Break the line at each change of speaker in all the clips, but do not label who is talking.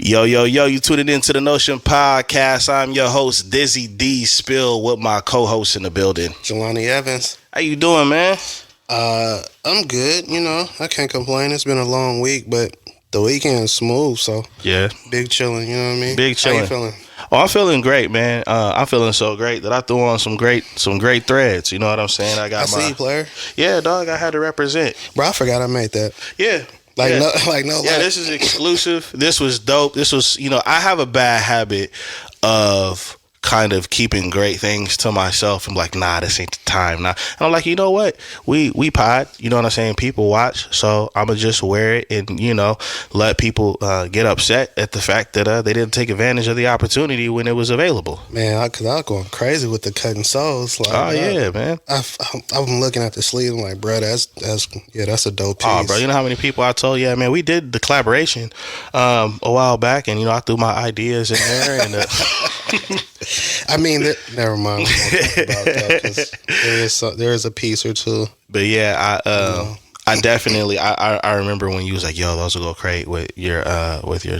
Yo, yo, yo, you tuned into the Notion Podcast. I'm your host, Dizzy D Spill, with my co-host in the building.
Jelani Evans.
How you doing, man?
I'm good, I can't complain. It's been a long week, but the weekend's smooth, so
yeah.
Big chilling, you know what I mean?
Big chilling.
How you feeling?
Oh, I'm feeling great, man. I'm feeling so great that I threw on some great threads. You know what I'm saying?
I see you, player.
Yeah, dog, I had to represent.
Bro, I forgot I made that.
Yeah. This is exclusive. This was dope. This was, I have a bad habit of kind of keeping great things to myself. I'm like, nah, this ain't the time. Nah. And I'm like, you know what? We pod, you know what I'm saying? People watch. So I'm going to just wear it and, let people get upset at the fact that they didn't take advantage of the opportunity when it was available.
Man, because I was going crazy with the cutting soles. Like,
yeah, man.
I'm looking at the sleeve. I'm like, bro, that's a dope piece.
Oh, bro, you know how many people I told, yeah, man, we did the collaboration a while back, and, I threw my ideas in there. And
I mean, never mind. About that, 'cause there is a piece or two.
But yeah, I definitely I remember when you was like, yo, those will go great with your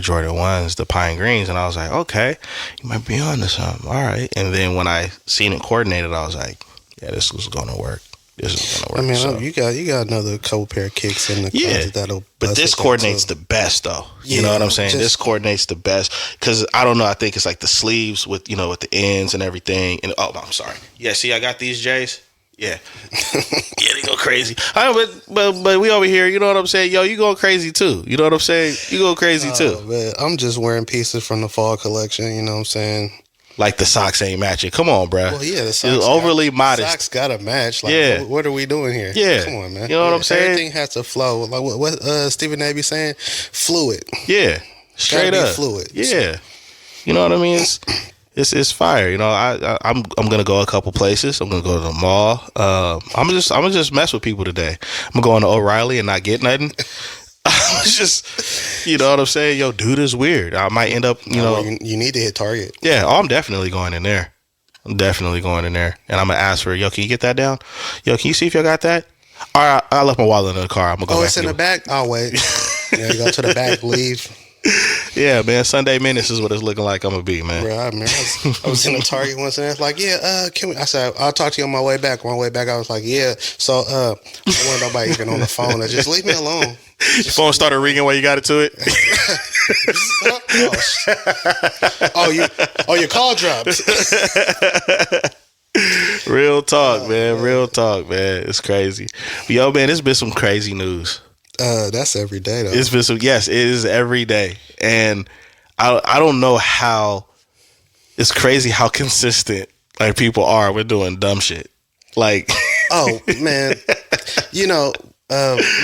Jordan 1s, the pine greens, and I was like, okay, you might be on to something. All right. And then when I seen it coordinated, I was like, yeah, this was gonna work. This is gonna work.
I mean,
so.
you got another couple pair of kicks in the closet that'll.
But this coordinates the best, though. You know what I'm saying? This coordinates the best because I don't know. I think it's like the sleeves with with the ends and everything. And I'm sorry. Yeah, see, I got these J's. Yeah, yeah, they go crazy. But we over here. You know what I'm saying? Yo, you go crazy too. You know what I'm saying? You go crazy too.
Man, I'm just wearing pieces from the fall collection. You know what I'm saying?
Like the socks ain't matching. Come on, bro.
Well, yeah, the socks
it's overly modest.
Socks gotta match. Like,
yeah.
What are we doing here?
Yeah.
Come on, man.
You know what I'm saying?
Everything has to flow. Like what Stephen A. be saying? Fluid.
Yeah. Straight up.
Fluid.
Yeah. You know what I mean? It's fire. I'm gonna go a couple places. I'm gonna go to the mall. I'm gonna just mess with people today. I'm gonna go to O'Reilly and not get nothing. Just, you know what I'm saying? Yo, dude is weird. I might end up,
you need to hit Target.
Yeah, I'm definitely going in there. And I'm gonna ask for, yo, can you get that down? Yo, can you see if y'all got that? All right, I left my wallet in the car. I'm gonna go back.
It's in the back? I'll wait. You go to the back, leave.
Yeah, man. Sunday Menace is what it's looking like I'm gonna be, man.
Bro, I remember I was in the Target once and I was like, can we? I said, I'll talk to you on my way back. On my way back, I was like, yeah. So, I want nobody even on the phone. Just leave me alone.
Your phone started ringing while you got into it.
Your call dropped.
Real talk, man. Real talk, man. It's crazy. But yo, man, there's been some crazy news.
That's every day, though.
It's been yes, it is every day. And I don't know how, it's crazy how consistent like people are with doing dumb shit. Like,
oh, man.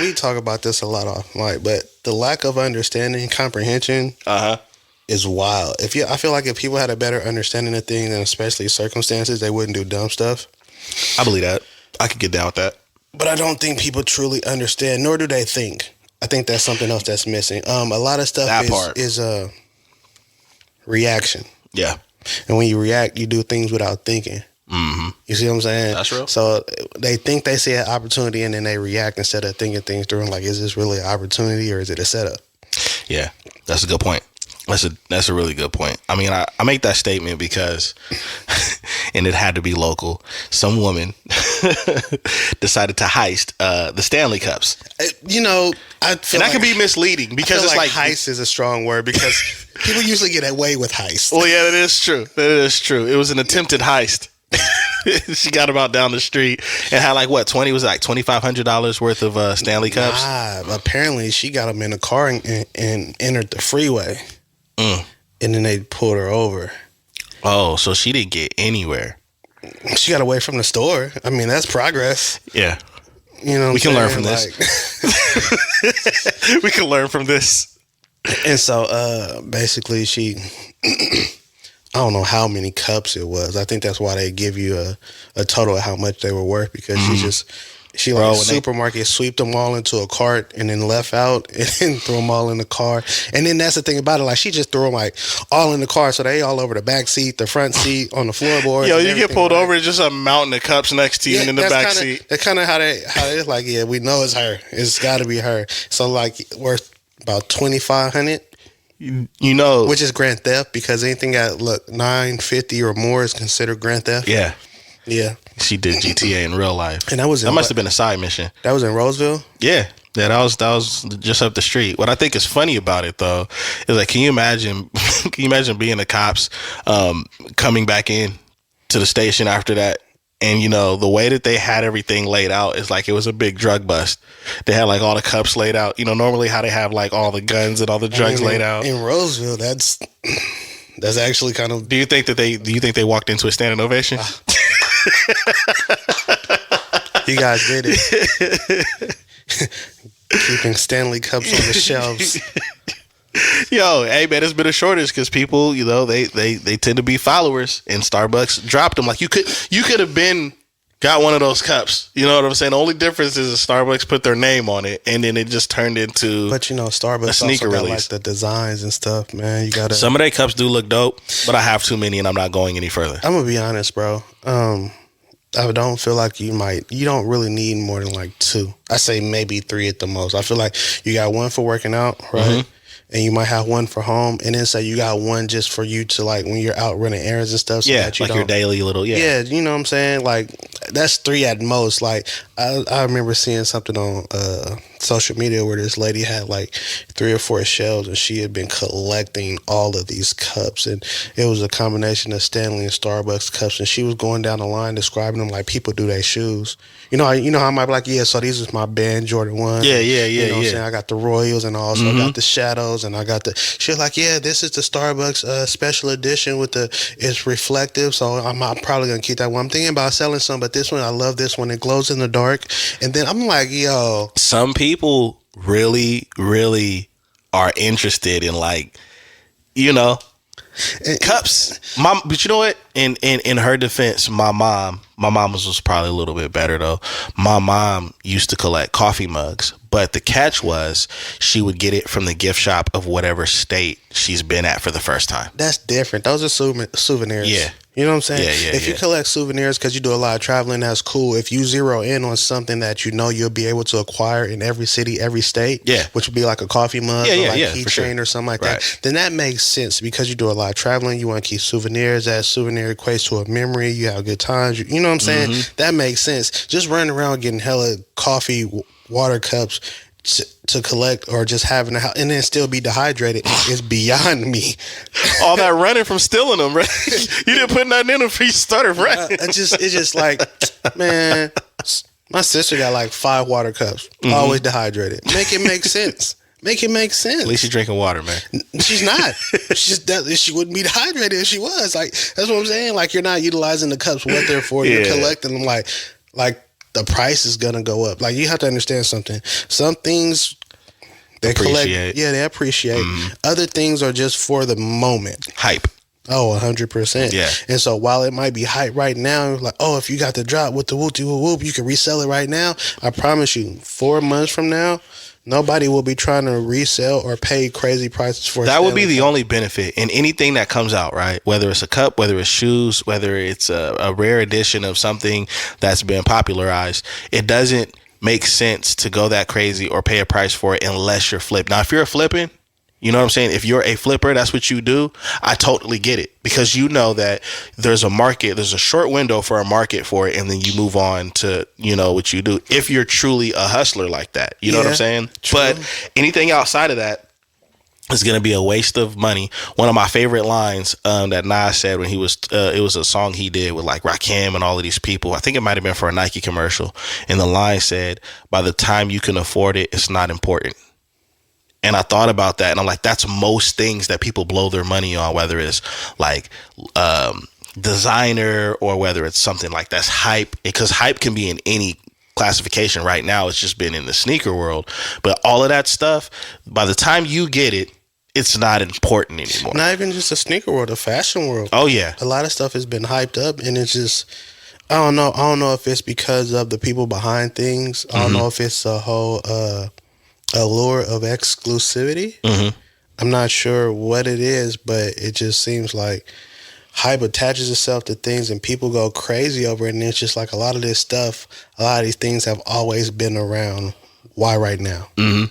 We talk about this a lot offline, but the lack of understanding and comprehension is wild. I feel like if people had a better understanding of things, and especially circumstances, they wouldn't do dumb stuff.
I believe that. I could get down with that.
But I don't think people truly understand, nor do they think. I think that's something else that's missing. A lot of stuff is a reaction.
Yeah.
And when you react, you do things without thinking.
Mm-hmm.
You see what I'm saying?
That's real.
So they think they see an opportunity and then they react instead of thinking things through. Like, is this really an opportunity or is it a setup?
Yeah, that's a good point. That's a really good point. I mean, I make that statement because, and it had to be local, some woman decided to heist the Stanley Cups.
I feel
that can be misleading because it's like
heist is a strong word because people usually get away with heist.
Well, yeah, that is true. It was an attempted heist. She got him out down the street and had $2,500 worth of Stanley Cups.
Apparently she got him in a car and entered the freeway. And then they pulled her over. Oh,
so she didn't get anywhere.
She got away from the store. I mean, that's progress.
Yeah.
We
can learn from this. We can learn from this.
And so basically she I don't know how many cups it was. I think that's why they give you a total of how much they were worth because she supermarket sweeped them all into a cart and then left out and then threw them all in the car. And then that's the thing about it. Like she just threw them like all in the car. So they all over the back seat, the front seat, on the floorboard.
Yo, you get pulled over, it's just a mountain of cups next to you and in the back seat.
That's kind of how it's like, yeah, we know it's her. It's got to be her. So like worth about $2,500.
you know,
which is grand theft, because anything at $9.50 or more is considered grand theft.
Yeah.
She
did GTA in real life,
and that must
have been a side mission.
That was in Roseville.
Yeah, that was just up the street. What I think is funny about it though is like, can you imagine being the cops coming back in to the station after that? And, you know, the way that they had everything laid out is like it was a big drug bust. They had like all the cups laid out. You know, normally how they have like all the guns and all the drugs laid out.
In Roseville, that's actually kind of...
Do you think they walked into a standing ovation?
You guys did it. Keeping Stanley cups on the shelves.
Yo, hey man, it's been a shortage because people, you know, they tend to be followers, and Starbucks dropped them. Like you could have been got one of those cups. You know what I'm saying? The only difference is Starbucks put their name on it, and then it just turned into.
But you know, Starbucks
a sneaker
also got
release.
like the designs and stuff, man. You gotta.
Some of their cups do look dope, but I have too many, and I'm not going any further.
I'm gonna be honest, bro. I don't feel like you don't really need more than like 2. I say maybe 3 at the most. I feel like you got one for working out, right? Mm-hmm. And you might have one for home, and then say you got one just for you to like when you're out running errands and stuff. So that you
like your daily little,
yeah, you know what I'm saying? Like that's 3 at most. Like I remember seeing something on social media where this lady had like 3 or 4 shelves, and she had been collecting all of these cups, and it was a combination of Stanley and Starbucks cups, and she was going down the line describing them like people do their shoes. You know how I might be like, yeah, so these is my band Jordan 1.
Yeah.
You know what I'm saying? I got the Royals, and also I got the Shadows, and I got the... She was like, yeah, this is the Starbucks special edition with it's reflective, so I'm probably going to keep that one. I'm thinking about selling some, but this one, I love this one. It glows in the dark. And then I'm like, yo...
Some people really, really are interested in like, you know... cups, mom. But you know what? In her defense, my mom was probably a little bit better though. My mom used to collect coffee mugs, but the catch was she would get it from the gift shop of whatever state she's been at for the first time.
That's different. Those are souvenirs.
Yeah.
You know what I'm saying?
Yeah.
If you collect souvenirs because you do a lot of traveling, that's cool. If you zero in on something that you know you'll be able to acquire in every city, every state, which would be like a coffee mug or like a keychain or something like that, then that makes sense because you do a lot of traveling. You want to keep souvenirs. That souvenir equates to a memory. You have good times. You know what I'm saying? Mm-hmm. That makes sense. Just running around getting hella coffee, water cups to collect, or just having a house and then still be dehydrated is beyond me.
All that running from stealing them, right? You didn't put nothing in them before you started running.
It's just like, man, my sister got like 5 water cups, always dehydrated. Make it make sense. Make it make sense.
At least she's drinking water, man.
She's not. She wouldn't be dehydrated if she was. Like, that's what I'm saying. Like, you're not utilizing the cups what they're for. You're collecting them like the price is gonna go up. Like, you have to understand something. Some things they collect, they appreciate. Other things are just for the moment.
Hype.
Oh, 100%.
Yeah.
And so while it might be hype right now, like, oh, if you got the drop with the whoop, you can resell it right now. I promise you, 4 months from now, nobody will be trying to resell or pay crazy prices for it.
That would be the only benefit in anything that comes out, right? Whether it's a cup, whether it's shoes, whether it's a rare edition of something that's been popularized. It doesn't make sense to go that crazy or pay a price for it unless you're flipping. Now, if you're flipping, you know what I'm saying? If you're a flipper, that's what you do. I totally get it because you know that there's a market, there's a short window for a market for it, and then you move on to, you know, what you do. If you're truly a hustler like that, you know what I'm saying? True. But anything outside of that is going to be a waste of money. One of my favorite lines that Nas said when he was, it was a song he did with like Rakim and all of these people. I think it might've been for a Nike commercial. And the line said, by the time you can afford it, it's not important. And I thought about that, and I'm like, that's most things that people blow their money on, whether it's like designer or whether it's something like that's hype, because hype can be in any classification. Right now, it's just been in the sneaker world. But all of that stuff, by the time you get it, it's not important anymore.
Not even just the sneaker world, the fashion world.
Oh, yeah.
A lot of stuff has been hyped up, and it's just, I don't know if it's because of the people behind things. I don't know if it's a whole allure of exclusivity. I'm not sure what it is, but it just seems like hype attaches itself to things and people go crazy over it, and it's just like a lot of this stuff, a lot of these things have always been around. Why right now?
Really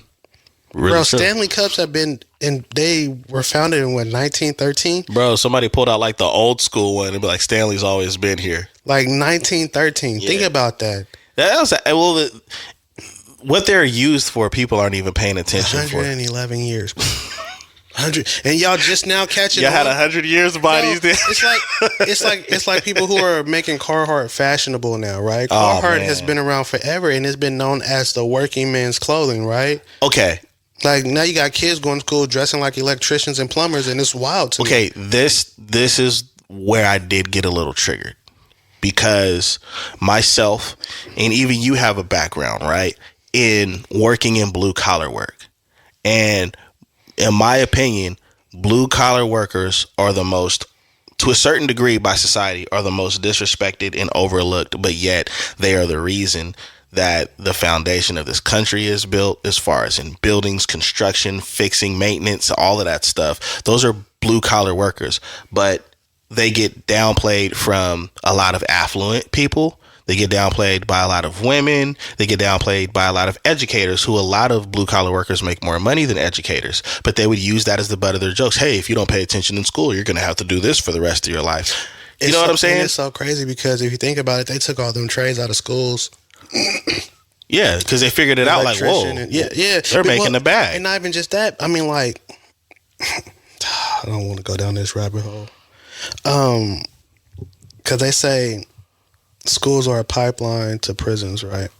bro, Stanley Cups have been And they were founded in what, 1913?
Bro, somebody pulled out like the old school one and be like, Stanley's always been here.
Like 1913. Yeah. Think about that.
That was what they're used for. People aren't even paying attention
111 years. 100, and y'all just now catching.
Y'all had 100 years of bodies. No,
it's like people who are making Carhartt fashionable now, right? Carhartt has been around forever and it's been known as the working man's clothing, right?
Okay.
Like now you got kids going to school dressing like electricians and plumbers, and it's wild to me.
Okay, this is where I did get a little triggered, because myself and even you have a background, right, in working in blue collar work. And in my opinion, blue collar workers are the most, to a certain degree by society, are the most disrespected and overlooked, but yet they are the reason that the foundation of this country is built, as far as in buildings, construction, fixing, maintenance, all of that stuff. Those are blue collar workers, but they get downplayed from a lot of affluent people. They get downplayed by a lot of women. They get downplayed by a lot of educators, who a lot of blue collar workers make more money than educators, but they would use that as the butt of their jokes. Hey, if you don't pay attention in school, you're going to have to do this for the rest of your life. You know what I'm saying?
It's so crazy because if you think about it, they took all them trades out of schools.
Yeah, because they figured it out like, whoa, they're making the bag.
And not even just that. I mean, like, I don't want to go down this rabbit hole. Because they say schools are a pipeline to prisons, right?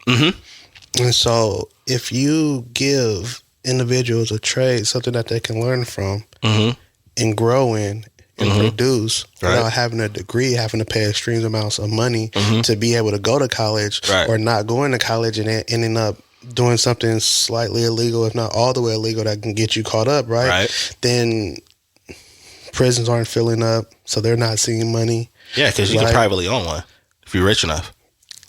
Mm-hmm. And so if you give individuals a trade, something that they can learn from and grow in, and produce without having a degree, having to pay extreme amounts of money to be able to go to college, or not going to college and ending up doing something slightly illegal, if not all the way illegal, that can get you caught up, right? Then prisons aren't filling up, so they're not seeing money.
Yeah, because you can privately own one if you're rich enough.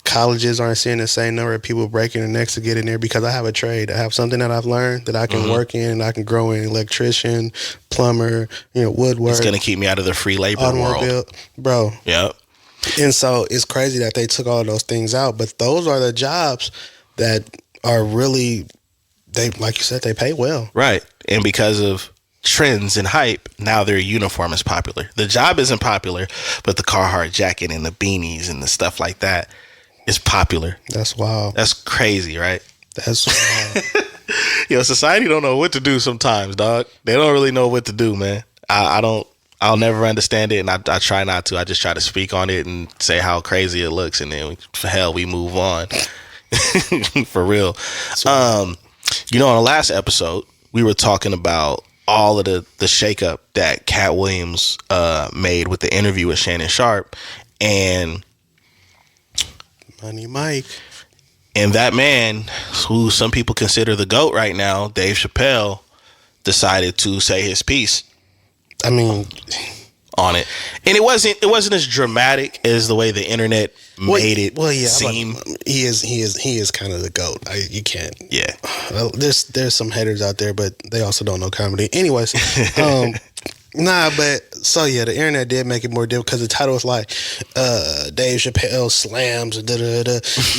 Colleges aren't seeing the same number of people breaking their necks to get in there because I have a trade. I have something that I've learned that I can work in. I can grow in: electrician, plumber, woodwork.
It's going to keep me out of the free labor world.
Bro.
Yep.
And so it's crazy that they took all those things out, but those are the jobs that are really, like you said, they pay well.
Right. And because of trends and hype, now their uniform is popular. The job isn't popular, but the Carhartt jacket and the beanies and the stuff like that is popular.
That's wild.
That's crazy, right?
That's wild.
Society don't know what to do sometimes, dog. They don't really know what to do, man. I'll never understand it, and I try not to. I just try to speak on it and say how crazy it looks, and then we move on. For real. On the last episode, we were talking about all of the shakeup that Cat Williams made with the interview with Shannon Sharpe, and
Money Mike.
And that man, who some people consider the GOAT right now, Dave Chappelle, decided to say his piece.
I mean,
on it, and it wasn't as dramatic as the way the internet made it seem.
He is kind of the GOAT. You can't.
Yeah.
There's some haters out there, but they also don't know comedy. Anyways, the internet did make it more difficult because the title was like Dave Chappelle slams.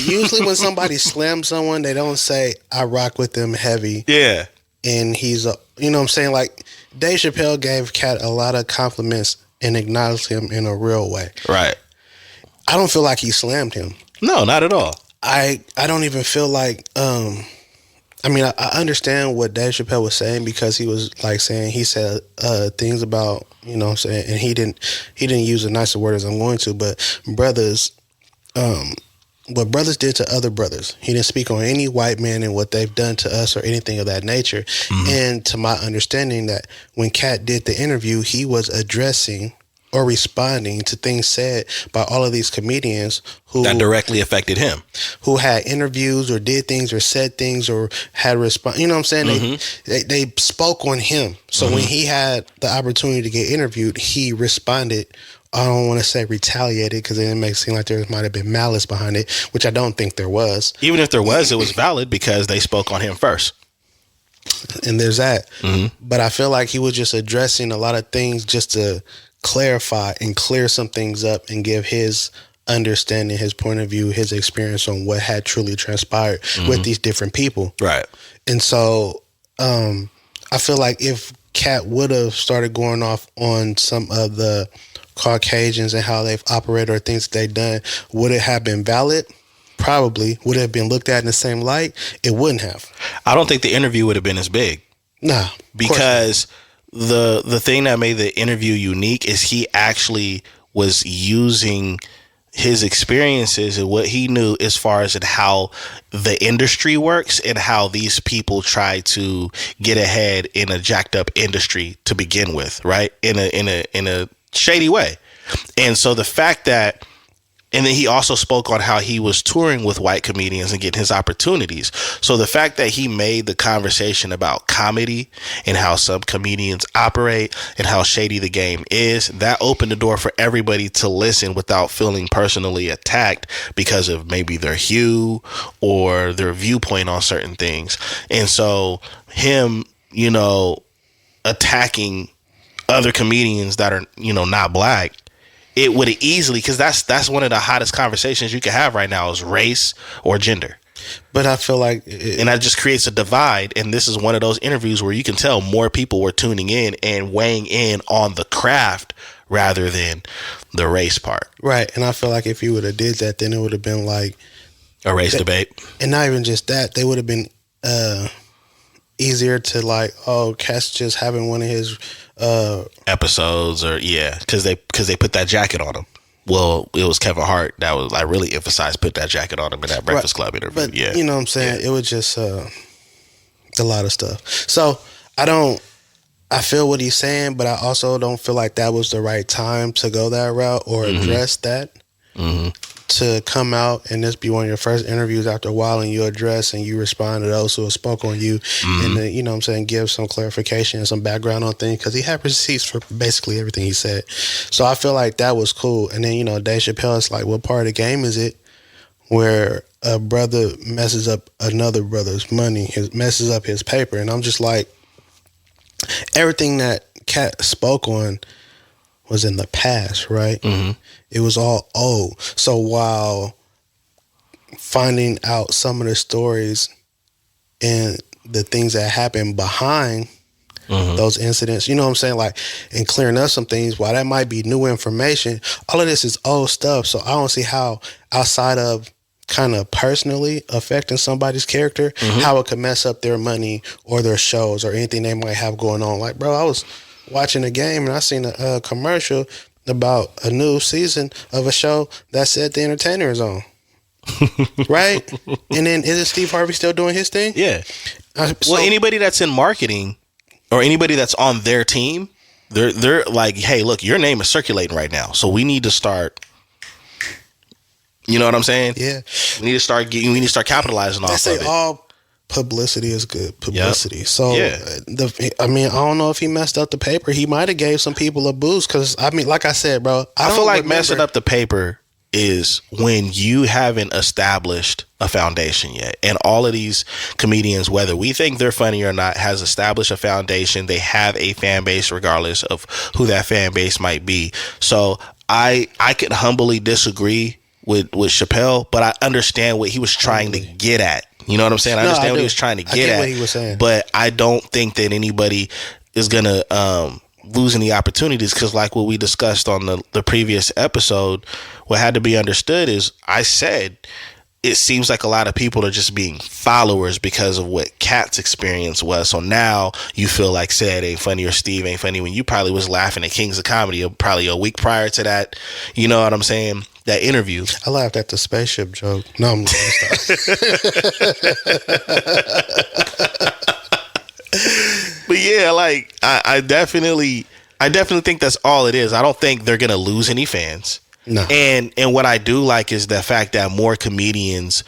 Usually when somebody slams someone, they don't say I rock with them heavy.
Yeah.
And he's what I'm saying? Like, Dave Chappelle gave Cat a lot of compliments and acknowledged him in a real way.
Right.
I don't feel like he slammed him.
No, not at all.
I don't even feel like I understand what Dave Chappelle was saying, because he was like saying, he said things about, and he didn't use a nicer word as I'm going to, but brothers, what brothers did to other brothers. He didn't speak on any white man and what they've done to us or anything of that nature. Mm-hmm. And to my understanding, that when Cat did the interview, he was addressing or responding to things said by all of these comedians who
that directly affected him,
who had interviews or did things or said things or had response. You know what I'm saying? Mm-hmm. They spoke on him. So when he had the opportunity to get interviewed, he responded. I don't want to say retaliated, because it makes it seem like there might have been malice behind it, which I don't think there was.
Even if there was, it was valid because they spoke on him first.
And there's that.
Mm-hmm.
But I feel like he was just addressing a lot of things just to clarify and clear some things up and give his understanding, his point of view, his experience on what had truly transpired with these different people.
Right.
And so I feel like if Cat would have started going off on some of the Caucasians and how they've operated or things that they've done, would it have been valid? Probably. Would it have been looked at in the same light? It wouldn't have.
I don't think the interview would have been as big.
Nah,
because the thing that made the interview unique is he actually was using his experiences and what he knew as far as how the industry works and how these people try to get ahead in a jacked up industry to begin with, right? In a shady way. And so the fact that, and then he also spoke on how he was touring with white comedians and getting his opportunities. So the fact that he made the conversation about comedy and how some comedians operate and how shady the game is, that opened the door for everybody to listen without feeling personally attacked because of maybe their hue or their viewpoint on certain things. And so him, attacking other comedians that are, not black, it would have easily, because that's one of the hottest conversations you can have right now is race or gender.
But I feel like
and that just creates a divide. And this is one of those interviews where you can tell more people were tuning in and weighing in on the craft rather than the race part.
Right. And I feel like if you would have did that, then it would have been like
a race debate. And
not even just that, they would have been easier to like, Cat's just having one of his
episodes, or because they put that jacket on him. Well, it was Kevin Hart that was like really emphasized put that jacket on him in that Breakfast Club interview.
But you know what I'm saying? It was just a lot of stuff. So I feel what he's saying, but I also don't feel like that was the right time to go that route or address that. To come out and this be one of your first interviews after a while, and you address and you respond to those who have spoke on you, and then, give some clarification and some background on things, because he had receipts for basically everything he said. So I feel like that was cool. And then Dave Chappelle is like, what part of the game is it where a brother messes up another brother's money, messes up his paper? And I'm just like, everything that Cat spoke on was in the past, right? It was all old. So while finding out some of the stories and the things that happened behind those incidents, you know what I'm saying? Like, and clearing up some things, while that might be new information, all of this is old stuff. So I don't see how, outside of kind of personally affecting somebody's character, how it could mess up their money or their shows or anything they might have going on. Like, bro, I was watching a game and I seen a commercial about a new season of a show that said The Entertainer is on. Right? And then isn't Steve Harvey still doing his thing?
Yeah. Well, anybody that's in marketing or anybody that's on their team, they're like, hey, look, your name is circulating right now. So we need to start, you know what I'm saying?
Yeah.
We need to start capitalizing off of it.
All publicity is good publicity. Yep. So, I don't know if he messed up the paper. He might have gave some people a boost because, like I said, bro, I
feel like messing up the paper is when you haven't established a foundation yet. And all of these comedians, whether we think they're funny or not, has established a foundation. They have a fan base regardless of who that fan base might be. So I could humbly disagree with Chappelle, but I understand what he was trying to get at. You know what I'm saying? I understand what he was trying to get at. What he was saying. But I don't think that anybody is going to lose any opportunities, because like what we discussed on the previous episode, what had to be understood is, I said, it seems like a lot of people are just being followers because of what Cat's experience was. So now you feel like Said ain't funny or Steve ain't funny when you probably was laughing at Kings of Comedy probably a week prior to that. You know what I'm saying? That interview.
I laughed at the spaceship joke. No, I'm
But yeah, like I definitely think that's all it is. I don't think they're gonna lose any fans. No. And what I do like is the fact that more comedians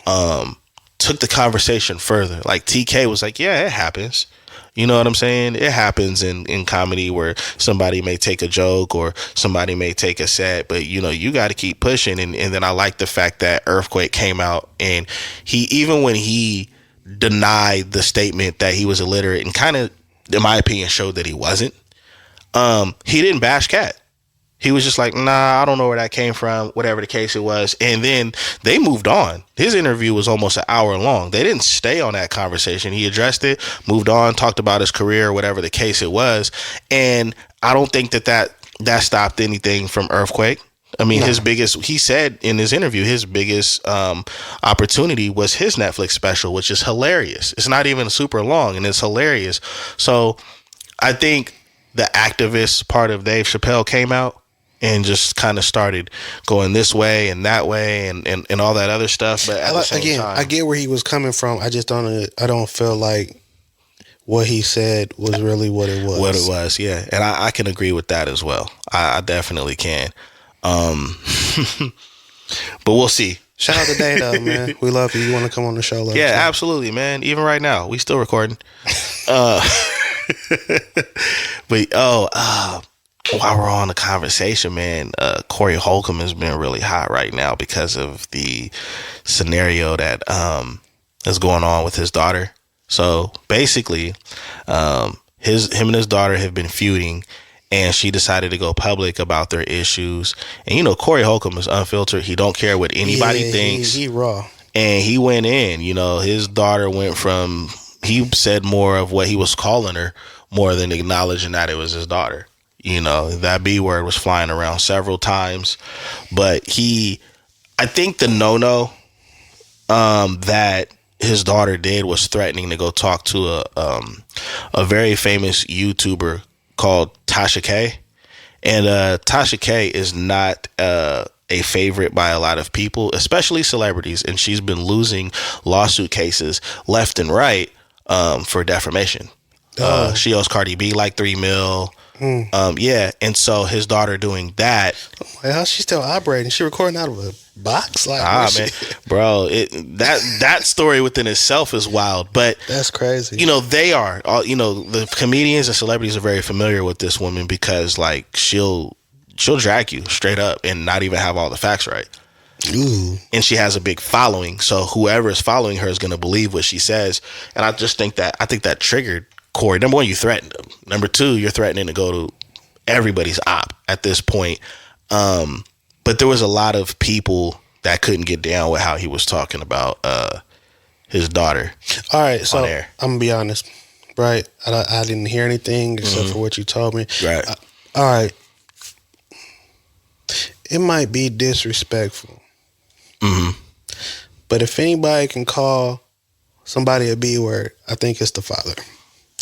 took the conversation further. Like TK was like, yeah, it happens. You know what I'm saying? It happens in comedy where somebody may take a joke or somebody may take a set, but you got to keep pushing. And then I like the fact that Earthquake came out and even when he denied the statement that he was illiterate and kind of, in my opinion, showed that he wasn't, he didn't bash Cat. He was just like, nah, I don't know where that came from, whatever the case it was. And then they moved on. His interview was almost an hour long. They didn't stay on that conversation. He addressed it, moved on, talked about his career, whatever the case it was. And I don't think that stopped anything from Earthquake. I mean, he said in his interview, his biggest opportunity was his Netflix special, which is hilarious. It's not even super long, and it's hilarious. So I think the activist part of Dave Chappelle came out and just kind of started going this way and that way and all that other stuff. But at the same time,
I get where he was coming from. I don't feel like what he said was really what it was.
What it was, yeah. And I can agree with that as well. I definitely can. But we'll see.
Shout out to Day though, man. We love you. You want to come on the show?
Yeah, absolutely, man. Even right now, we still recording. But while we're on the conversation, man, Corey Holcomb has been really hot right now because of the scenario that is going on with his daughter. So basically, him and his daughter have been feuding, and she decided to go public about their issues. And Corey Holcomb is unfiltered. He don't care what anybody thinks.
He raw.
And he went in. His daughter went from, he said more of what he was calling her more than acknowledging that it was his daughter. That B word was flying around several times. But I think the no that his daughter did was threatening to go talk to a very famous YouTuber called Tasha K. And Tasha K is not a favorite by a lot of people, especially celebrities. And she's been losing lawsuit cases left and right for defamation. She owes Cardi B like $3 million. Yeah, and so his daughter doing that.
How's she still operating? She recording out of a box? Like,
man, bro, that story within itself is wild. But
that's crazy.
They are. The comedians and celebrities are very familiar with this woman because, like, she'll drag you straight up and not even have all the facts right.
Ooh.
And she has a big following, so whoever is following her is going to believe what she says. And I think that triggered Corey. Number one, you threatened him. Number two, you're threatening to go to everybody's op at this point. But there was a lot of people that couldn't get down with how he was talking about his daughter.
All right, so
air.
I'm gonna be honest, right? I didn't hear anything except for what you told me.
Right.
All right. It might be disrespectful. But if anybody can call somebody a B word, I think it's the father.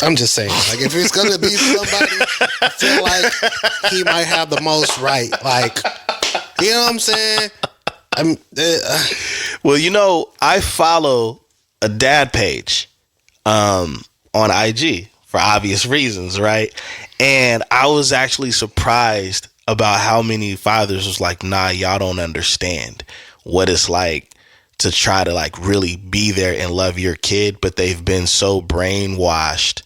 I'm just saying, like, if it's gonna be somebody, I feel like he might have the most right. Like, you know what I'm saying?
Well, I follow a dad page on IG for obvious reasons, right? And I was actually surprised about how many fathers was like, nah, y'all don't understand what it's like to try to like really be there and love your kid, but they've been so brainwashed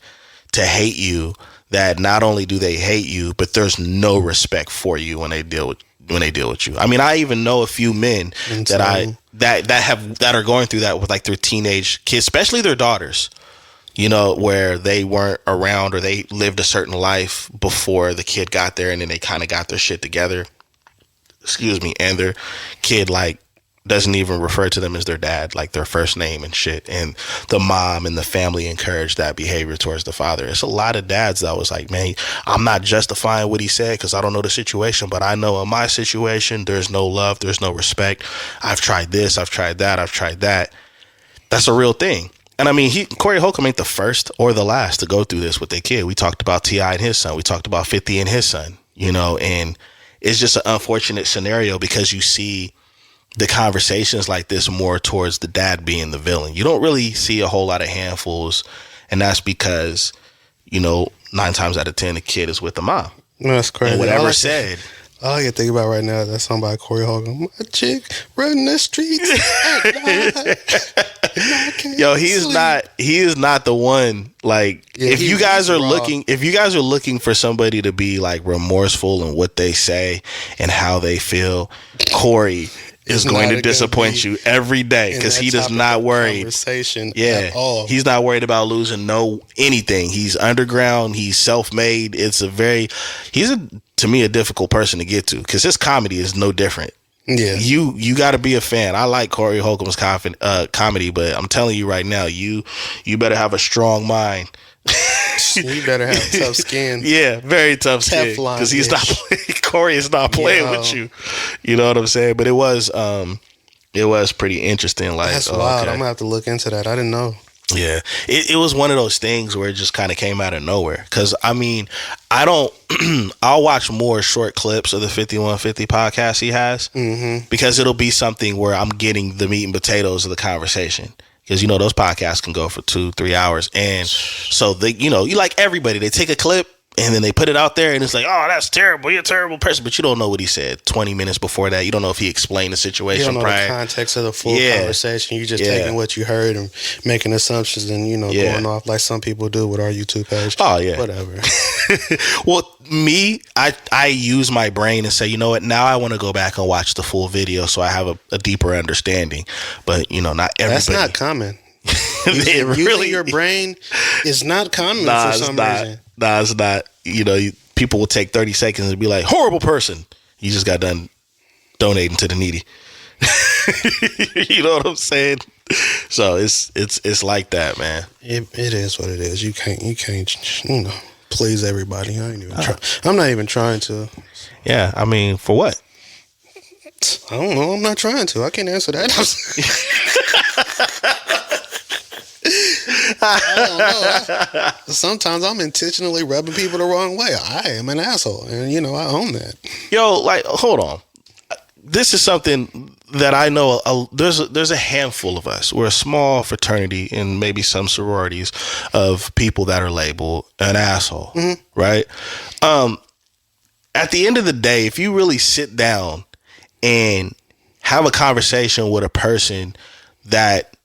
to hate you that not only do they hate you, but there's no respect for you when they deal with you. I mean, I even know a few men that are going through that with like their teenage kids, especially their daughters, where they weren't around or they lived a certain life before the kid got there, and then they kind of got their shit together. And their kid like doesn't even refer to them as their dad, like their first name and shit. And the mom and the family encouraged that behavior towards the father. It's a lot of dads that was like, man, I'm not justifying what he said because I don't know the situation, but I know in my situation, there's no love, there's no respect. I've tried this, I've tried that, I've tried that. That's a real thing. And I mean, Corey Holcomb ain't the first or the last to go through this with their kid. We talked about T.I. and his son. We talked about 50 and his son, and it's just an unfortunate scenario because you see the conversations like this more towards the dad being the villain. You don't really see a whole lot of handfuls, and that's because, 9 times out of 10, the kid is with the mom.
No, that's crazy.
And whatever said.
All I can think about right now is that song by Corey Holcomb. My chick running the streets at night.
Yo, he is not the one. Like, yeah, if you guys are looking for somebody to be like remorseful in what they say and how they feel, Corey is going to disappoint you every day because he does not worry.
At all.
He's not worried about losing anything. He's underground. He's self-made. To me, a difficult person to get to because his comedy is no different.
Yeah,
you got to be a fan. I like Corey Holcomb's comedy, but I'm telling you right now, you better have a strong mind.
You better have tough skin.
Yeah, very tough skin because he's not. Corey is not playing with you. You know what I'm saying? But it was pretty interesting. Like,
that's wild. Okay. I'm gonna have to look into that. I didn't know.
Yeah, it was one of those things where it just kind of came out of nowhere. Because I mean, I'll watch more short clips of the 5150 podcast he has because it'll be something where I'm getting the meat and potatoes of the conversation. Because, you know, those podcasts can go for 2-3 hours. And so, you like everybody, they take a clip and then they put it out there and it's like, oh, that's terrible. You're a terrible person. But you don't know what he said 20 minutes before that. You don't know if he explained the situation
prior. You don't know
prior.
the context of the full conversation. You're just taking what you heard and making assumptions and, going off like some people do with our YouTube page.
Oh, yeah.
Whatever.
Well, me, I use my brain and say, you know what, now I want to go back and watch the full video so I have a deeper understanding. But, not everybody.
That's not common. Using your brain is not common for some reason.
Nah, it's not. People will take 30 seconds and be like, horrible person. You just got done donating to the needy. You know what I'm saying? So it's like that, man.
It is what it is. You can't please everybody. I'm not even trying to.
Yeah, I mean, for what?
I don't know. I'm not trying to. I can't answer that. I don't know. Sometimes I'm intentionally rubbing people the wrong way. I am an asshole, and I own that.
Yo, hold on. This is something that I know. There's a handful of us. We're a small fraternity and maybe some sororities of people that are labeled an asshole, right? At the end of the day, if you really sit down and have a conversation with a person that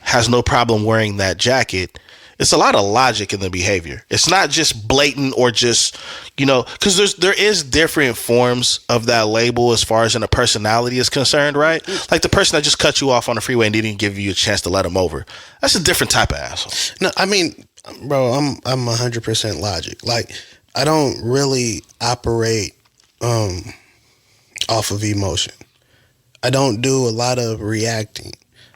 has no problem wearing that jacket, it's a lot of logic in the behavior. It's not just blatant or just, because there is different forms of that label as far as in a personality is concerned, right? Like the person that just cut you off on the freeway and didn't give you a chance to let them over. That's a different type of asshole.
No, I mean, bro, I'm 100% logic. Like, I don't really operate off of emotion. I don't do a lot of reacting.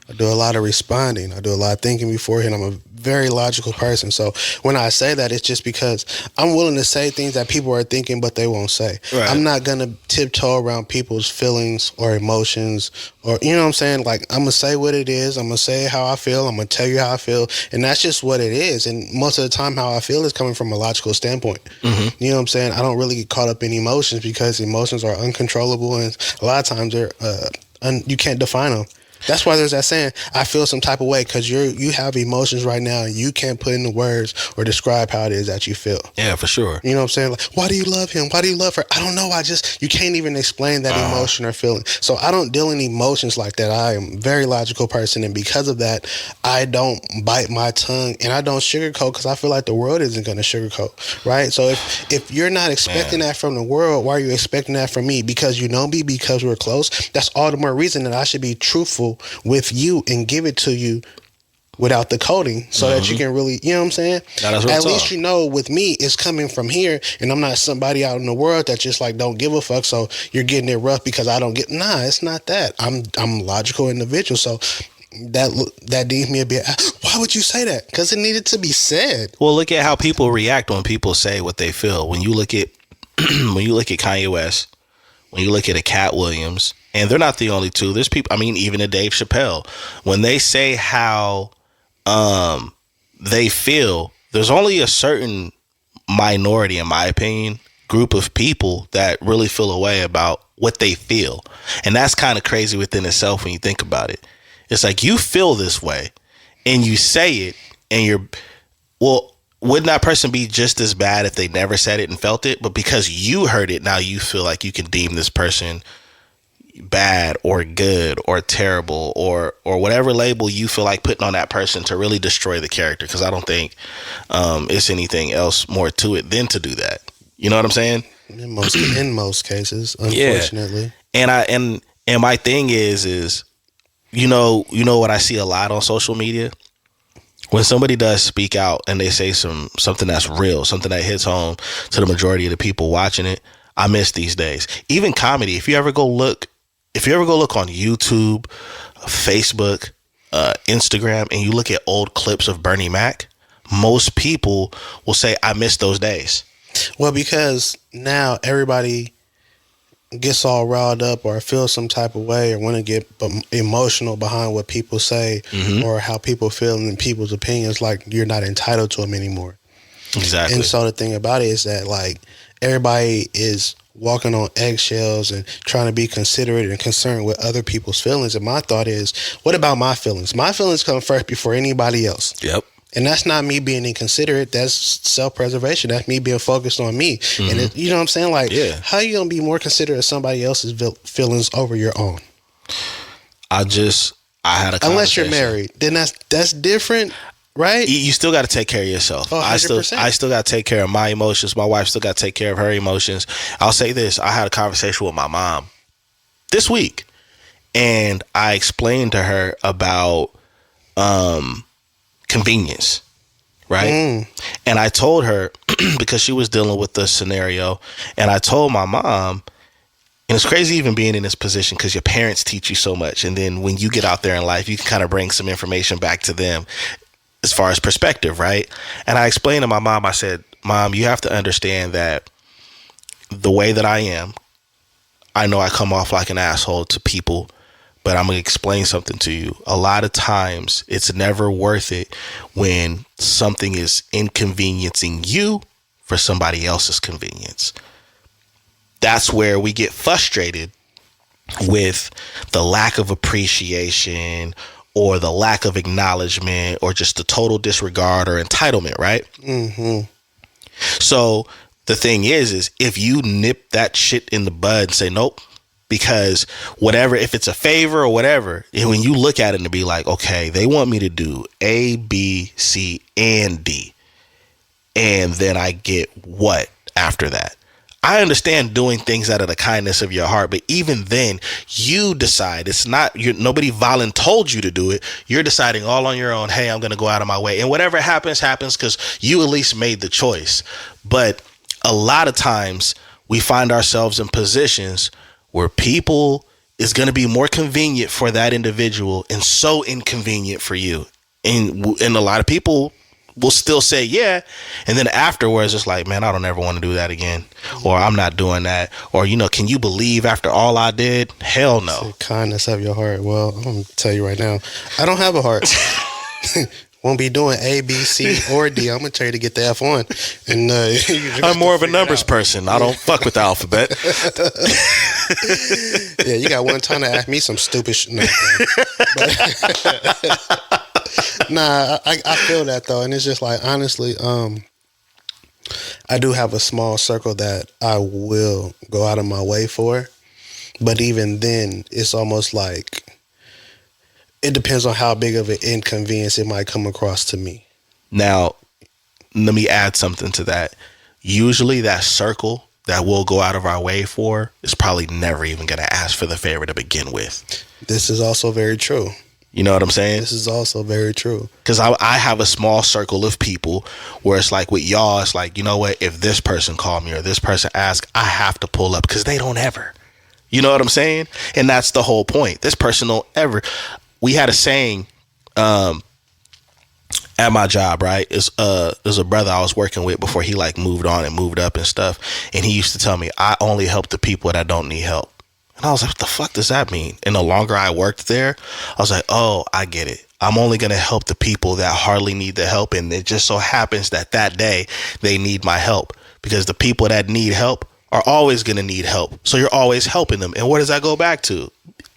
I do a lot of responding. I do a lot of thinking beforehand. I'm a very logical person. So when I say that, it's just because I'm willing to say things that people are thinking, but they won't say. Right. I'm not going to tiptoe around people's feelings or emotions or, you know what I'm saying? Like, I'm going to say what it is. I'm going to say how I feel. I'm going to tell you how I feel. And that's just what it is. And most of the time, how I feel is coming from a logical standpoint. Mm-hmm. You know what I'm saying? I don't really get caught up in emotions because emotions are uncontrollable. And a lot of times you can't define them. That's why there's that saying, I feel some type of way, because you have emotions right now and you can't put into words or describe how it is that you feel.
Yeah, for sure.
You know what I'm saying? Like, why do you love him? Why do you love her? I don't know. You can't even explain that emotion or feeling. So I don't deal in emotions like that. I am a very logical person. And because of that, I don't bite my tongue and I don't sugarcoat because I feel like the world isn't going to sugarcoat. Right? So if you're not expecting that from the world, why are you expecting that from me? Because you know me, because we're close. That's all the more reason that I should be truthful with you and give it to you without the coding so that you can really, you know what I'm saying? At least you know with me it's coming from here and I'm not somebody out in the world that just like don't give a fuck, so you're getting it rough because I don't get. Nah, it's not that. I'm a logical individual, so that needs me a bit. Why would you say that? Because it needed to be said.
Well, look at how people react when people say what they feel. When you look at Kanye West, when you look at a Cat Williams, and they're not the only two. There's people, I mean, even a Dave Chappelle, when they say how they feel, there's only a certain minority, in my opinion, group of people that really feel a way about what they feel. And that's kind of crazy within itself when you think about it. It's like you feel this way and you say it and wouldn't that person be just as bad if they never said it and felt it? But because you heard it, now you feel like you can deem this person bad or good or terrible or whatever label you feel like putting on that person to really destroy the character. Because I don't think it's anything else more to it than to do that. You know what I'm saying?
In most cases, unfortunately.
Yeah. And And my thing is you know what I see a lot on social media? When somebody does speak out and they say something that's real, something that hits home to the majority of the people watching it, I miss these days. Even comedy, if you ever go look on YouTube, Facebook, Instagram, and you look at old clips of Bernie Mac, most people will say, I miss those days.
Well, because now everybody gets all riled up or feels some type of way or want to get emotional behind what people say or how people feel and people's opinions, like you're not entitled to them anymore.
Exactly.
And so the thing about it is that, like, everybody is walking on eggshells and trying to be considerate and concerned with other people's feelings. And my thought is, what about my feelings? My feelings come first before anybody else.
Yep.
And that's not me being inconsiderate. That's self-preservation. That's me being focused on me. And you know what I'm saying? Like, how are you going to be more considerate of somebody else's feelings over your own?
I had a conversation.
Unless you're married, then that's different, right?
You still got to take care of yourself.
Oh, 100%.
I still got to take care of my emotions. My wife still got to take care of her emotions. I'll say this. I had a conversation with my mom this week, and I explained to her about convenience, right? And I told her, because she was dealing with the scenario, and I told my mom, and it's crazy even being in this position because your parents teach you so much, and then when you get out there in life, you can kind of bring some information back to them as far as perspective, right? And I explained to my mom, I said, Mom, you have to understand that the way that I am, I know I come off like an asshole to people, but I'm going to explain something to you. A lot of times it's never worth it when something is inconveniencing you for somebody else's convenience. That's where we get frustrated with the lack of appreciation or the lack of acknowledgement or just the total disregard or entitlement, right? So the thing is if you nip that shit in the bud and say, nope, because whatever, if it's a favor or whatever, and when you look at it and be like, okay, they want me to do A, B, C, and D, and then I get what after that? I understand doing things out of the kindness of your heart, but even then, you decide. It's not nobody told you to do it. You're deciding all on your own. Hey, I'm going to go out of my way, and whatever happens because you at least made the choice. But a lot of times we find ourselves in positions where people is going to be more convenient for that individual and so inconvenient for you. And a lot of people will still say, yeah. And then afterwards, it's like, man, I don't ever want to do that again. Or I'm not doing that. Or, can you believe after all I did? Hell no.
The kindness of your heart. Well, I'm going to tell you right now, I don't have a heart. Won't be doing A, B, C, or D. I'm going to tell you to get the F1. And
I'm more of a numbers person. I don't fuck with the alphabet.
Yeah, you got one time to ask me some stupid shit. Nah, I feel that, though. And it's just like, honestly, I do have a small circle that I will go out of my way for. But even then, it's almost like, it depends on how big of an inconvenience it might come across to me.
Now, let me add something to that. Usually that circle that we'll go out of our way for is probably never even going to ask for the favor to begin with.
This is also very true.
You know what I'm saying?
This is also very true.
Because I have a small circle of people where it's like with y'all, it's like, you know what? If this person called me or this person asked, I have to pull up because they don't ever. You know what I'm saying? And that's the whole point. This person don't ever. We had a saying at my job, right? There's a brother I was working with before he like moved on and moved up and stuff. And he used to tell me, I only help the people that don't need help. And I was like, what the fuck does that mean? And the longer I worked there, I was like, oh, I get it. I'm only going to help the people that hardly need the help. And it just so happens that day they need my help, because the people that need help are always going to need help. So you're always helping them. And where does that go back to?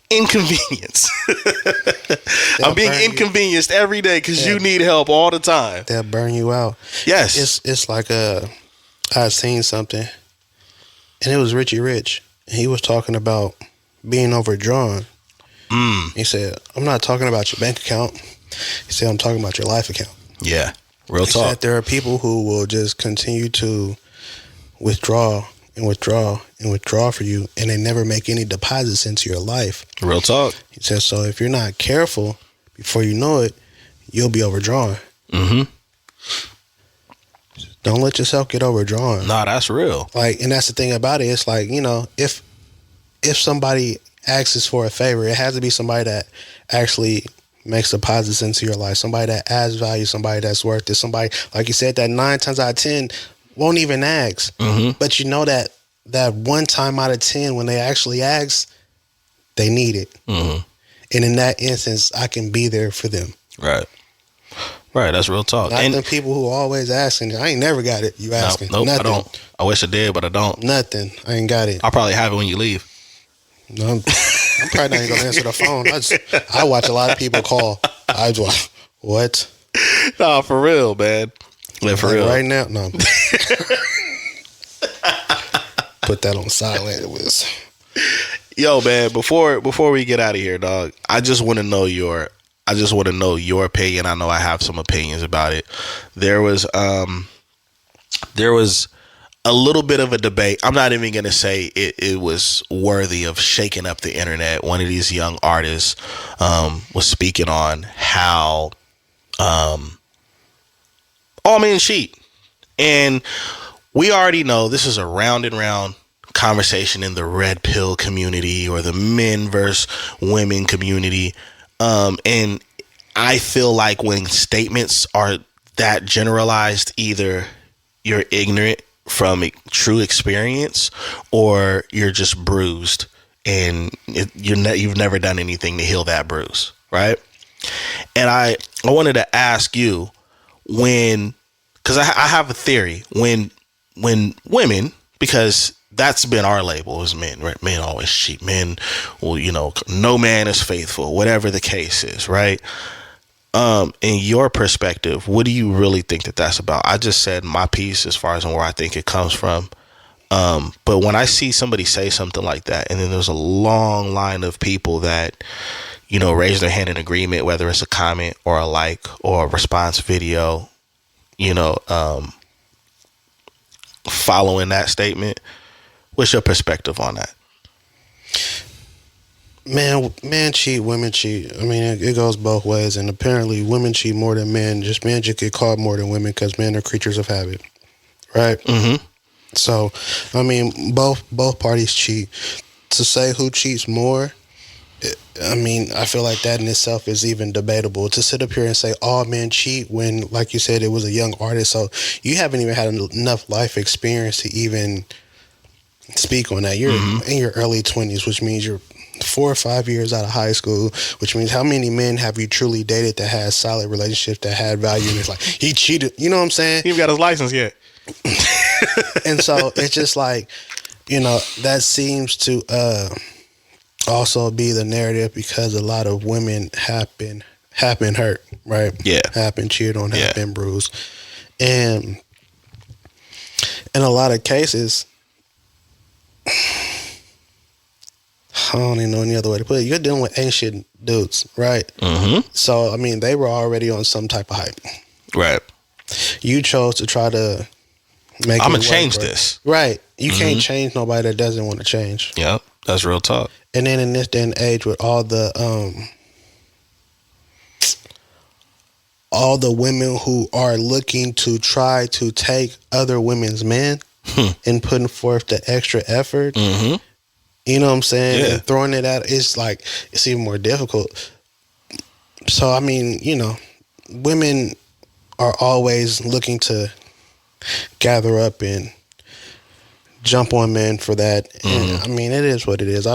Inconvenience. I'm being inconvenienced every day because you need help all the time.
They'll burn you out.
Yes.
It's like I had seen something, and it was Richie Rich. And he was talking about being overdrawn. He said, I'm not talking about your bank account. He said, I'm talking about your life account.
Yeah. Real talk.
He said there are people who will just continue to withdraw and withdraw for you, and they never make any deposits into your life.
Real talk.
He says, so if you're not careful, before you know it, you'll be overdrawn.
Mm-hmm.
Don't let yourself get overdrawn.
Nah, that's real.
Like, and that's the thing about it. It's like, you know, if somebody asks for a favor, it has to be somebody that actually makes deposits into your life, somebody that adds value, somebody that's worth it, somebody, like you said, that 9 times out of 10 won't even ask.
Mm-hmm.
But you know that 1 time out of 10, when they actually ask, they need it.
Mm-hmm.
And in that instance, I can be there for them.
Right. Right, that's real talk.
Not the people who always asking. I ain't never got it. You asking?
Nope,
Nothing.
I don't. I wish I did, but I don't.
Nothing. I ain't got it.
I'll probably have it when you leave.
No, I'm probably not even gonna answer the phone. I watch a lot of people call. I just watch. What?
Nah, for real, man. Yeah, for real.
Right now, no. Put that on silent. It was.
Yo, man. Before we get out of here, dog, I just want to know your opinion. I know I have some opinions about it. There was a little bit of a debate. I'm not even going to say it was worthy of shaking up the internet. One of these young artists was speaking on how all men cheat. And we already know this is a round and round conversation in the red pill community or the men versus women community. And I feel like when statements are that generalized, either you're ignorant from true experience or you're just bruised and you've never done anything to heal that bruise, right? And I wanted to ask you, because I have a theory, when women, because that's been our label as men, right? Men always cheat. Men, well, no man is faithful, whatever the case is, right? In your perspective, what do you really think that that's about? I just said my piece as far as where I think it comes from. But when I see somebody say something like that, and then there's a long line of people that, raise their hand in agreement, whether it's a comment or a like or a response video, following that statement, what's your perspective on that?
Man cheat, women cheat. I mean, it goes both ways, and apparently women cheat more than men. Just men just get caught more than women because men are creatures of habit, right? Mm-hmm. So, I mean, both parties cheat. To say who cheats more, I feel like that in itself is even debatable. To sit up here and say all men cheat when, like you said, it was a young artist, so you haven't even had enough life experience to even speak on that. You're in your early 20s, which means you're 4 or 5 years out of high school, which means how many men have you truly dated that had solid relationships that had value? And it's like, he cheated. You know what I'm saying?
He even got his license yet.
And so it's just like, that seems to also be the narrative because a lot of women have been hurt, right? Yeah. Have been cheated on, have been bruised. And in a lot of cases, I don't even know any other way to put it. You're dealing with ancient dudes, right? Mm-hmm. So, they were already on some type of hype. Right. You chose to try to make
I'm going to change this.
Right. You can't change nobody that doesn't want to change.
Yep. That's real talk.
And then in this day and age with all the women who are looking to try to take other women's men and putting forth the extra effort, you know what I'm saying? Yeah. And throwing it out, it's even more difficult. So, women are always looking to gather up and jump on men for that. And, it is what it is.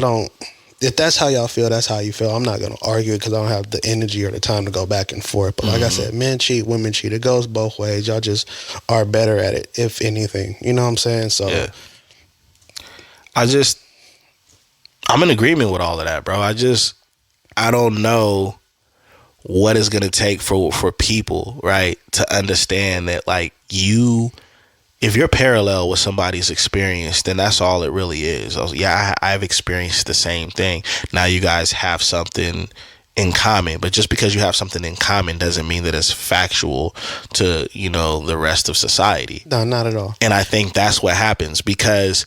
If that's how y'all feel, that's how you feel. I'm not going to argue it because I don't have the energy or the time to go back and forth. But like I said, men cheat, women cheat. It goes both ways. Y'all just are better at it, if anything. You know what I'm saying? So, yeah.
I'm in agreement with all of that, bro. I don't know what it's going to take for people, right, to understand that, like, if you're parallel with somebody's experience, then that's all it really is. I've experienced the same thing. Now you guys have something in common, but just because you have something in common doesn't mean that it's factual to, the rest of society.
No, not at all.
And I think that's what happens because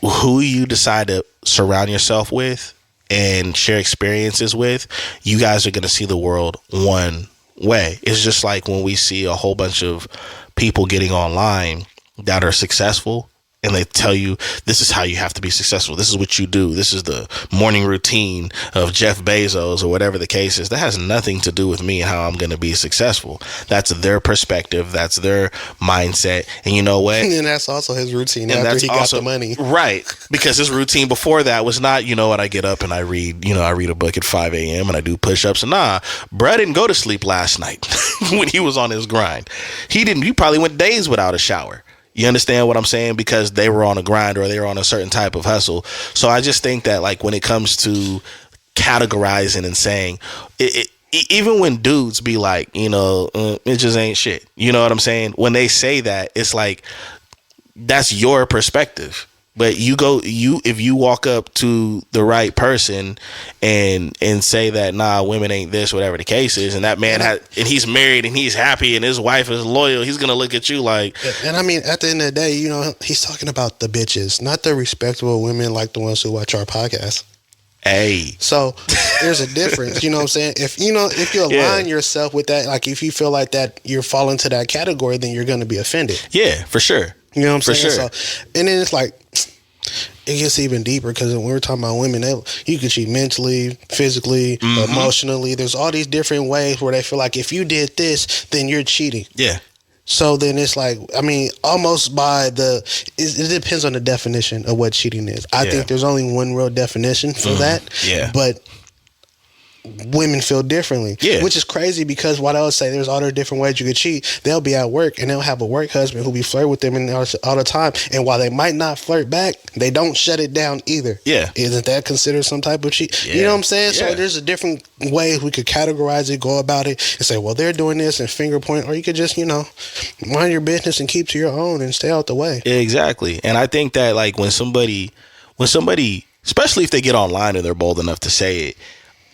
who you decide to surround yourself with and share experiences with, you guys are going to see the world one way. It's just like when we see a whole bunch of people getting online that are successful, and they tell you, this is how you have to be successful. This is what you do. This is the morning routine of Jeff Bezos or whatever the case is. That has nothing to do with me and how I'm going to be successful. That's their perspective. That's their mindset. And you know what?
And that's also his routine after he got the money.
Right. Because his routine before that was not, you know what, I get up and I read a book at 5 a.m. and I do push-ups. And Brad didn't go to sleep last night when he was on his grind. He probably went days without a shower. You understand what I'm saying? Because they were on a grind or they were on a certain type of hustle. So I just think that, like, when it comes to categorizing and saying, even when dudes be like, it just ain't shit. You know what I'm saying? When they say that, it's like, that's your perspective. But if you walk up to the right person and say that, nah, women ain't this, whatever the case is, and that man and he's married and he's happy and his wife is loyal, he's gonna look at you like.
And I mean, at the end of the day, he's talking about the bitches, not the respectable women like the ones who watch our podcast.
Hey.
So there's a difference. You know what I'm saying? If you align yourself with that, like if you feel like that you're falling to that category, then you're gonna be offended.
Yeah, for sure.
You know what I'm saying?
Sure.
So, and then it's like, it gets even deeper because when we're talking about women, you can cheat mentally, physically, emotionally. There's all these different ways where they feel like if you did this, then you're cheating.
Yeah.
So then it's like, I mean, almost it depends on the definition of what cheating is. I think there's only one real definition for that.
Yeah.
But women feel differently, which is crazy because what I would say, there's all the different ways you could cheat. They'll be at work and they'll have a work husband who'll be flirting with them all the time, and while they might not flirt back, they don't shut it down either. Isn't that considered some type of cheat? You know what I'm saying? So there's a different way we could categorize it, go about it, and say, well, they're doing this and finger point, or you could just mind your business and keep to your own and stay out the way.
Exactly. And I think that, like, when somebody, especially if they get online and they're bold enough to say it,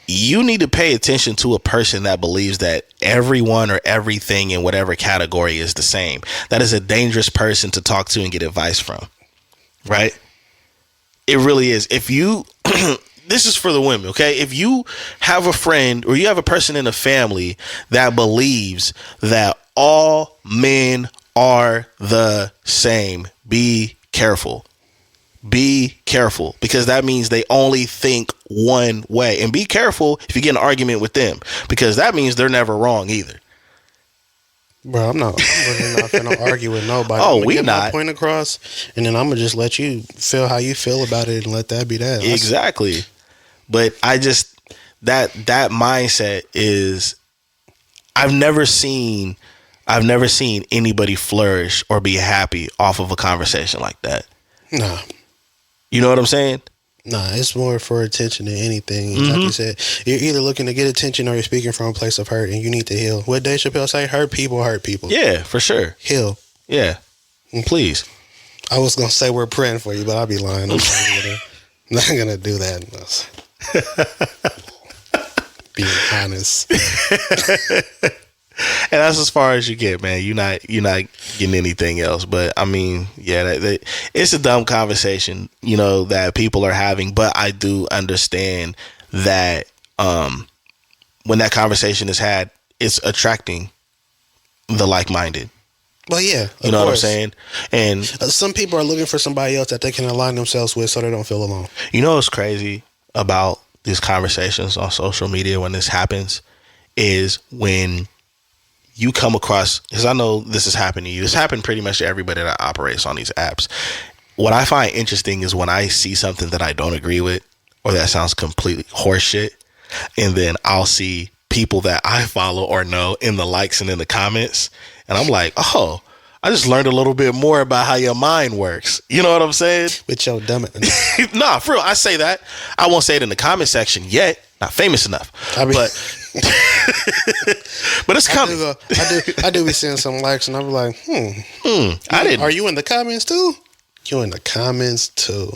you need to pay attention to a person that believes that everyone or everything in whatever category is the same. That is a dangerous person to talk to and get advice from. Right? It really is. If you, this is for the women, okay? If you have a friend or you have a person in a family that believes that all men are the same, be careful. Be careful, because that means they only think one way. And be careful if you get in an argument with them, because that means they're never wrong either.
Bro, I'm really not gonna argue with nobody.
Oh,
we
not.
My point across, and then I'm gonna just let you feel how you feel about it and let that be that.
Exactly. But I just that mindset is, I've never seen anybody flourish or be happy off of a conversation like that.
Nah.
You know what I'm saying?
Nah, it's more for attention than anything. Like you said, you're either looking to get attention or you're speaking from a place of hurt, and you need to heal. What Dave Chappelle say? Hurt people hurt people.
Yeah, for sure.
Heal.
Yeah. Please.
I was going to say we're praying for you, but I'll be lying. I'm not going to do that. Being honest.
And that's as far as you get, man. You're not getting anything else. But I mean, it's a dumb conversation, that people are having. But I do understand that when that conversation is had, it's attracting the like-minded.
Well, yeah,
you know what I'm saying. And
some people are looking for somebody else that they can align themselves with, so they don't feel alone.
You know what's crazy about these conversations on social media when this happens is when you come across, because I know this has happened to you. This happened pretty much to everybody that operates on these apps. What I find interesting is when I see something that I don't agree with, or that sounds completely horseshit, and then I'll see people that I follow or know in the likes and in the comments, and I'm like, oh, I just learned a little bit more about how your mind works. You know what I'm saying?
With your dumb it.
Nah, for real, I say that. I won't say it in the comment section yet. Not famous enough. But it's coming.
I do be seeing some likes, and I'm like,
I didn't.
Are you in the comments too? You in the comments too.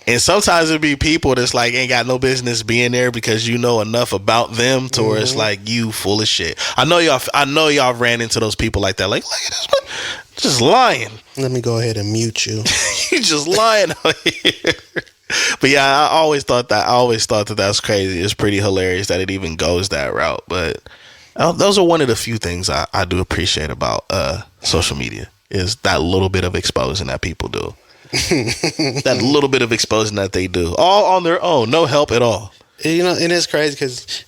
And sometimes it be people that's like ain't got no business being there because you know enough about them to where it's like, you full of shit. I know y'all ran into those people like that. Like, look at this. Just lying.
Let me go ahead and mute you.
You just lying out here. But yeah, I always thought that was crazy. It's pretty hilarious that it even goes that route. But those are one of the few things I do appreciate about social media, is that little bit of exposing that people do. That little bit of exposing that they do, all on their own, no help at all.
You know, and it's crazy because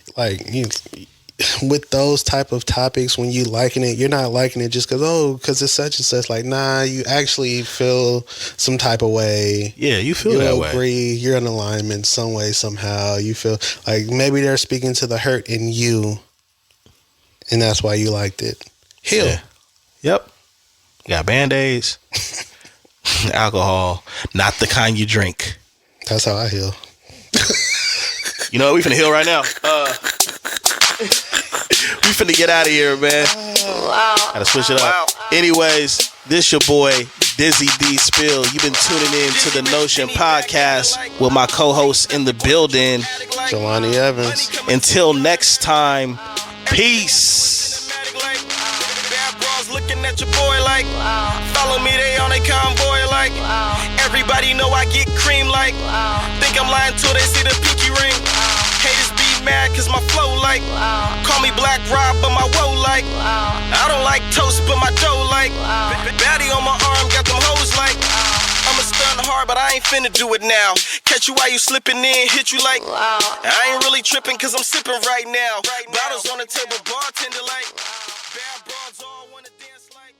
with those type of topics, when you liking it, you're not liking it just because it's such and such. Like, nah, you actually feel some type of way.
Yeah, you feel that way. You
agree. You're in alignment some way, somehow. You feel like maybe they're speaking to the hurt in you, and that's why you liked it. Heal.
Yeah. Yep. You got Band-Aids, alcohol, not the kind you drink.
That's how I heal.
You know what? We finna heal right now. We finna get out of here, man.
Wow.
Gotta switch it up. Anyways, this your boy, Dizzy D Spill. You've been tuning in to the Notion Podcast with my co-host in the building,
Jelani Evans.
Until next time, peace.
Looking at your boy like, follow me, they on a convoy like, everybody know I get cream like, think I'm lying till they see the pinky ring. Haters be mad cause my flow like, call me Black Rob but my woe like, I don't like toast but my dough like, baddie on my arm got them hoes like, I'ma stun hard but I ain't finna do it now. Catch you while you slipping in, hit you like, I ain't really tripping cause I'm sipping right now. Bottles on the table, bartender like, bad broads all wanna dance like